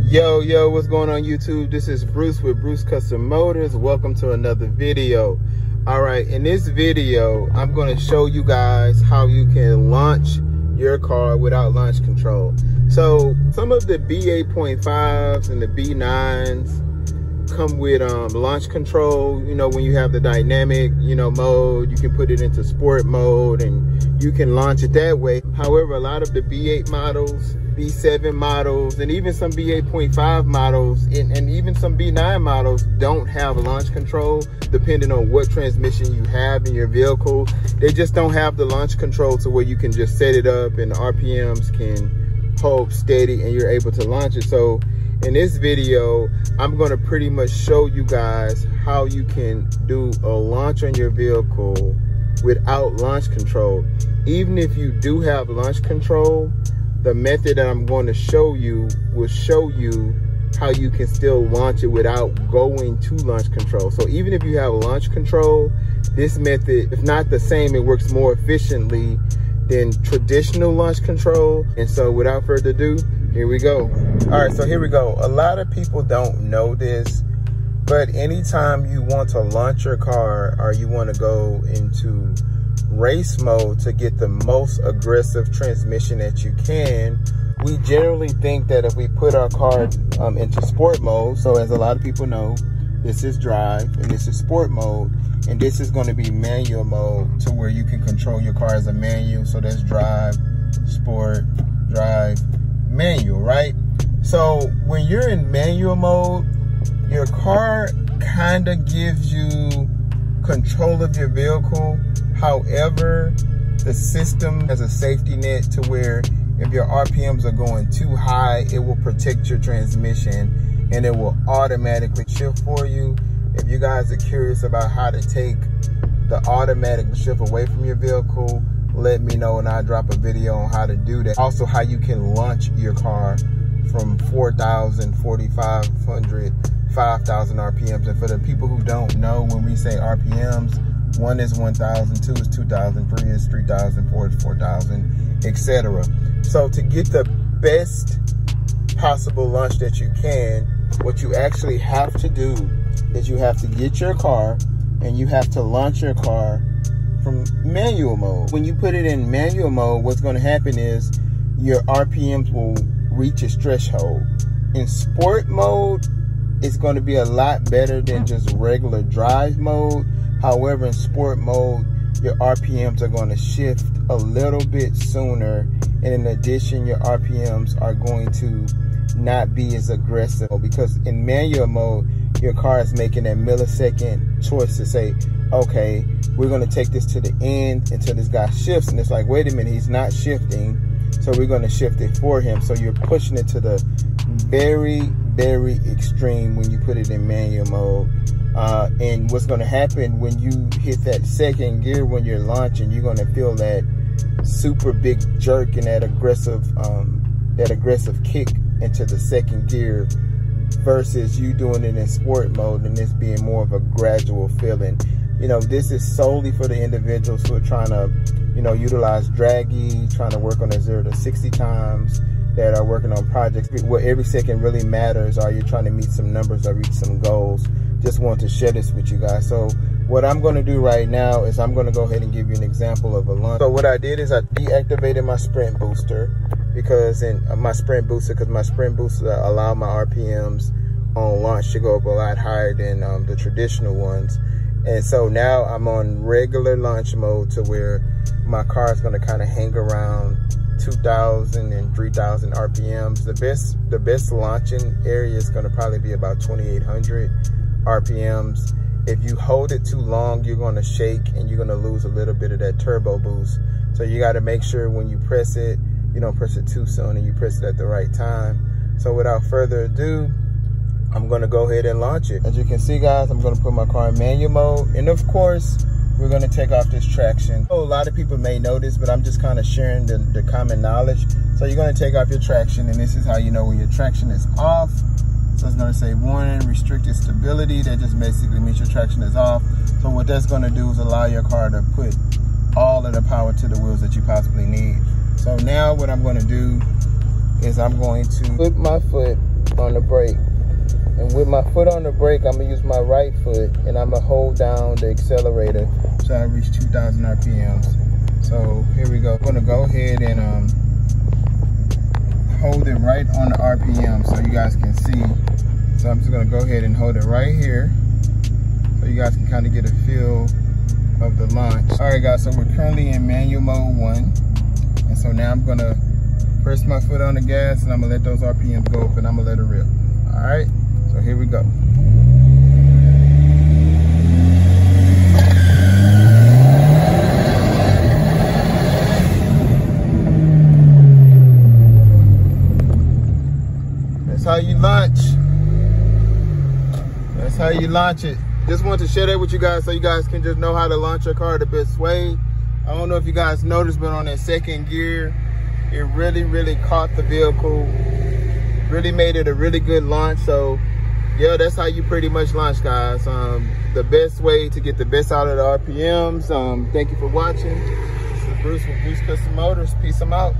Yo, what's going on YouTube? This is Bruce with Bruce Custom Motors. Welcome to another video. All right, in this video, I'm going to show you guys how you can launch your car without launch control. So some of the B8.5s and the B9s come with launch control. You know, when you have the dynamic, mode, you can put it into sport mode and you can launch it that way. However, a lot of the B8 models, B7 models, and even some B8.5 models and even some B9 models don't have launch control, depending on what transmission you have in your vehicle. They just don't have the launch control to where you can just set it up and the RPMs can hold steady and you're able to launch it. So in this video, I'm going to pretty much show you guys how you can do a launch on your vehicle without launch control. Even if you do have launch control, the method that I'm going to show you will show you how you can still launch it without going to launch control. So even if you have launch control, this method, if not the same, it works more efficiently than traditional launch control. And so without further ado, here we go. All right, so here we go. A lot of people don't know this, but anytime you want to launch your car or you want to go into race mode to get the most aggressive transmission that you can, we generally think that if we put our car into sport mode, so as a lot of people know, this is drive and this is sport mode, and this is going to be manual mode, to where you can control your car as a manual. So that's drive, sport, drive, manual, right? So when you're in manual mode, your car kind of gives you control of your vehicle. However, the system has a safety net to where if your RPMs are going too high, it will protect your transmission and it will automatically shift for you. If you guys are curious about how to take the automatic shift away from your vehicle, let me know and I'll drop a video on how to do that. Also, how you can launch your car from 4,000, 4,500, 5,000 RPMs. And for the people who don't know, when we say RPMs, 1 is 1,000, 2 is 2,000, 3 is 3,000, 4 is 4,000, etc. So to get the best possible launch that you can, what you actually have to do is you have to get your car and you have to launch your car from manual mode. When you put it in manual mode, what's going to happen is your RPMs will reach its threshold. In sport mode, it's going to be a lot better than just regular drive mode. However, in sport mode, your RPMs are going to shift a little bit sooner. And in addition, your RPMs are going to not be as aggressive, because in manual mode, your car is making a millisecond choice to say, okay, we're going to take this to the end until this guy shifts. And it's like, wait a minute, he's not shifting, so we're going to shift it for him. So you're pushing it to the very, very extreme when you put it in manual mode. And what's going to happen when you hit that second gear when you're launching, you're going to feel that super big jerk and that aggressive kick into the second gear, versus you doing it in sport mode and this being more of a gradual feeling. This is solely for the individuals who are trying to, utilize draggy, trying to work on their 0 to 60 times, that are working on projects where every second really matters, or you're trying to meet some numbers or reach some goals. Just want to share this with you guys. So what I'm going to do right now is I'm going to go ahead and give you an example of a launch. So what I did is I deactivated my sprint booster, because my sprint booster allow my RPMs on launch to go up a lot higher than the traditional ones. And so now I'm on regular launch mode, to where my car is going to kind of hang around 2,000 and 3,000 RPMs. The best launching area is going to probably be about 2,800 RPMs. If you hold it too long, you're going to shake and you're going to lose a little bit of that turbo boost. So you got to make sure when you press it, you don't press it too soon and you press it at the right time. So without further ado, I'm going to go ahead and launch it. As you can see, guys, I'm going to put my car in manual mode, and of course we're going to take off this traction. So a lot of people may know this, but I'm just kind of sharing the common knowledge. So you're going to take off your traction, and this is how you know when your traction is off. So it's going to say warning, restricted stability. That just basically means your traction is off. So what that's going to do is allow your car to put all of the power to the wheels that you possibly need. So now what I'm going to do is I'm going to put my foot on the brake. And with my foot on the brake, I'm gonna use my right foot and I'm gonna hold down the accelerator so I reach 2,000 RPMs. So here we go. I'm gonna go ahead and hold it right on the RPM so you guys can see. So I'm just gonna go ahead and hold it right here so you guys can kind of get a feel of the launch. All right guys, so we're currently in manual mode 1. And so now I'm gonna press my foot on the gas and I'm gonna let those RPMs go up and I'm gonna let it rip. All right, so here we go. That's how you launch. That's how you launch it. Just want to share that with you guys so you guys can just know how to launch your car the best way. I don't know if you guys noticed, but on that second gear, it really caught the vehicle. Really made it a really good launch. So yeah, that's how you pretty much launch, guys. The best way to get the best out of the RPMs. Thank you for watching. This is Bruce with Bruce Custom Motors. Peace, I'm out.